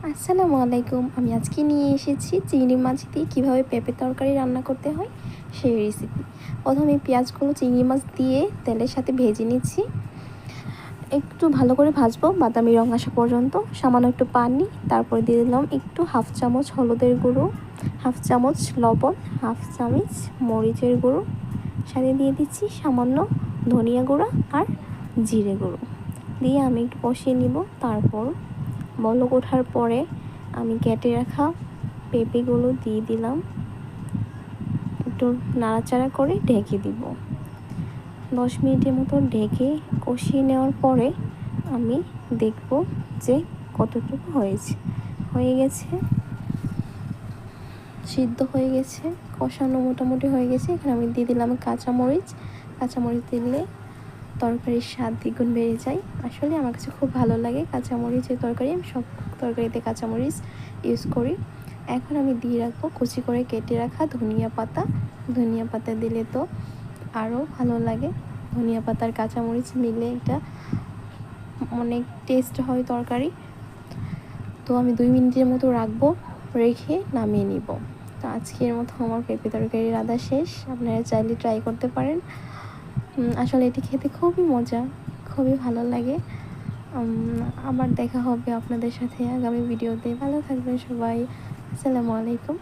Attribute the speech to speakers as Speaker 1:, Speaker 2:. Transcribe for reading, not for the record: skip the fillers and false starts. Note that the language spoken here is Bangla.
Speaker 1: আসসালামু আলাইকুম। আমি আজকে নিয়ে এসেছি চিংড়ি মাছ দিয়ে কীভাবে পেঁপে তরকারি রান্না করতে হয় সেই রেসিপি। প্রথমে পেঁয়াজগুলো চিংড়ি মাছ দিয়ে তেলের সাথে ভেজে নিচ্ছি। একটু ভালো করে ভাজবো বাদামি রং আসা পর্যন্ত। সামান্য একটু পানি, তারপরে দিয়ে দিলাম একটু হাফ চামচ হলুদের গুঁড়ো, হাফ চামচ লবণ, হাফ চামচ মরিচের গুঁড়ো, সাথে দিয়ে দিচ্ছি সামান্য ধনিয়া গুঁড়ো আর জিরে গুঁড়ো দিয়ে আমি একটু কষিয়ে নিব। তারপর বলক ওঠার পরে আমি কেটে রাখা পেঁপেগুলো দিয়ে দিলাম, একটু নাড়াচাড়া করে ঢেকে দিব। 10 মিনিটের মতো ঢেকে কষিয়ে নেওয়ার পরে আমি দেখব যে কতটুকু হয়ে গেছে, সিদ্ধ হয়ে গেছে, কষানো মোটামুটি হয়ে গেছে। এখানে আমি দিয়ে দিলাম কাঁচামরিচ দিলে তরকারির স্বাদ দ্বিগুণ বেড়ে যায়। আসলে আমার কাছে খুব ভালো লাগে কাঁচামরিচের তরকারি, আমি সব তরকারিতে কাঁচামরিচ ইউজ করি। এখন আমি দিয়ে রাখবো কুচি করে কেটে রাখা ধনিয়া পাতা দিলে তো আরও ভালো লাগে। ধনিয়া পাতার কাঁচামরিচ মিলে এটা অনেক টেস্ট হয় তরকারি। তো আমি 2 মিনিটের মতো রাখবো, রেখে নামিয়ে নিব। তো আজকের মতো আমার পেঁপে তরকারি রাঁধা শেষ। আপনারা চাইলে ট্রাই করতে পারেন। আসলে এটি খেতে খুবই মজা, খুবই ভালো লাগে। আবার দেখা হবে আপনাদের সাথে আগামী ভিডিওতে। ভালো থাকবেন সবাই। আসসালামু আলাইকুম।